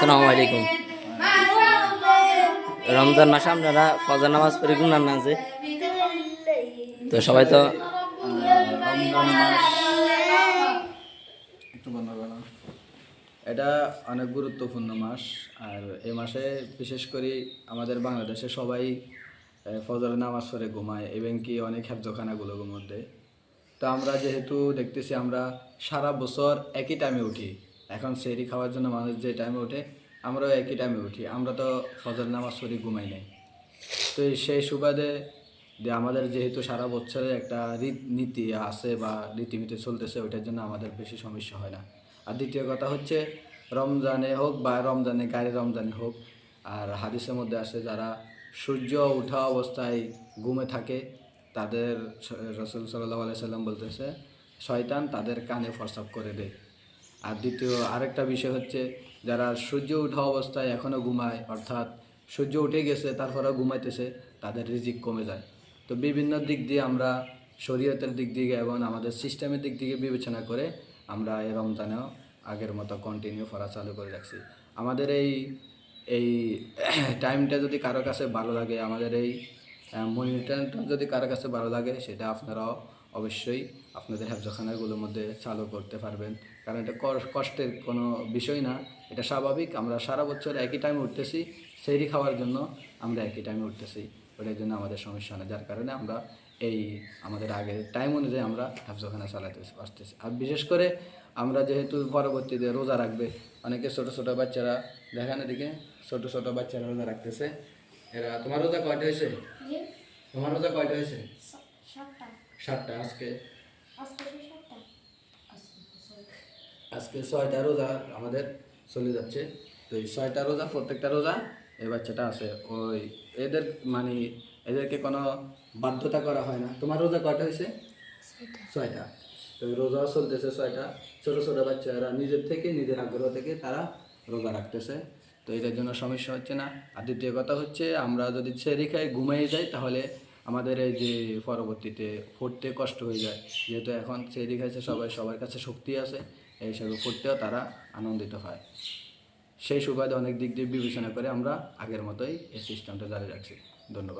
আসসালামু আলাইকুম। রমজান মাসে আপনারা ফজর নামাজ পড়ে গুনান না যে তো সবাই তো রমজান মাস একটু বন্ধ করো। এটা অনেক গুরুত্বপূর্ণ মাস। আর এই মাসে বিশেষ করে আমাদের বাংলাদেশে সবাই ফজরের নামাজ পড়ে ঘুমায় এবং কি অনেক হেফজখানাগুলোর মধ্যে। তো আমরা যেহেতু দেখতেছি আমরা সারা বছর একই টাইমে উঠি, এখন সেহরি খাওয়ার জন্য মানুষ যে টাইমে ওঠে আমরাও একই টাইমে উঠি, আমরা তো ফজর নামাজ পড়ে ঘুমাই নাই। তো সেই সুবাদে যে আমাদের যেহেতু সারা বছরে একটা নীতি আছে বা রীতিনীতি চলতেছে, ওইটার জন্য আমাদের বেশি সমস্যা হয় না। আর দ্বিতীয় কথা হচ্ছে রমজানে হোক বা রমজানে গায়ে রমজানে হোক, আর হাদিসের মধ্যে আসে যারা সূর্য ওঠা অবস্থায় ঘুমে থাকে তাদের রসুল সাল্লাল্লাহু আলাইহি সাল্লাম বলতেছে শয়তান তাদের কানে ফরসাব করে দেয়। আর দ্বিতীয় আরেকটা বিষয় হচ্ছে যারা সূর্য ওঠা অবস্থায় এখনও ঘুমায়, অর্থাৎ সূর্য উঠে গেছে তারপরেও ঘুমাইতেছে, তাদের রিজিক কমে যায়। তো বিভিন্ন দিক দিয়ে আমরা শরীয়তের দিক থেকে এবং আমাদের সিস্টেমের দিক থেকে বিবেচনা করে আমরা এই রমজানেও আগের মতো কন্টিনিউ করা চালু করে রাখছি। আমাদের এই এই টাইমটা যদি কারো কাছে ভালো লাগে, আমাদের এই মনিটরটা যদি কারো কাছে ভালো লাগে, সেটা আপনারাও অবশ্যই আপনাদের হেফজখানাগুলোর মধ্যে চালু করতে পারবেন। কারণ এটা কষ্টের কোনো বিষয় না, এটা স্বাভাবিক। আমরা সারা বছর একই টাইমে উঠতেছি, সেহরি খাওয়ার জন্য আমরা একই টাইমে উঠতেছি, ওটার জন্য আমাদের সমস্যা না। যার কারণে আমরা এই আমাদের আগের টাইম অনুযায়ী আমরা হেফজখানা চালাতে আসতেছি। আর বিশেষ করে আমরা যেহেতু পরবর্তীতে রোজা রাখবে, অনেকে ছোটো ছোটো বাচ্চারা দেখেন এদিকে ছোটো ছোটো বাচ্চারা রোজা রাখতেছে। এরা তোমার রোজা কয়টা হয়েছে? তোমার রোজা কয়টা হয়েছে? 7টা। আজকে 6টা রোজা আমাদের চলে যাচ্ছে। তো এই 6টা রোজা, প্রত্যেকটা রোজা এই বাচ্চাটা আছে, ওই এদের মানে এদেরকে কোনো বাধ্যতা করা হয় না। তোমার রোজা কয়টা হয়েছে? 6টা। তো রোজা চলতেছে 6টা। ছোটো ছোটো বাচ্চারা নিজের থেকে, নিজের আগ্রহ থেকে তারা রোজা রাখতেছে। তো এটার জন্য সমস্যা হচ্ছে না। আর দ্বিতীয় কথা হচ্ছে আমরা যদি সেহরি খাই ঘুমিয়ে যাই, তাহলে আমাদের এই যে পরবর্তীতে পড়তে কষ্ট হয়ে যায়। যেহেতু এখন সেহরি খাইছে সবাই, সবার কাছে শক্তি আছে, এই হিসাবে পড়তেও তারা আনন্দিত হয়। সেই সুবাদে অনেক দিক দিয়ে বিবেচনা করে আমরা আগের মতোই এই সিস্টেমটা জারি রাখছি। ধন্যবাদ।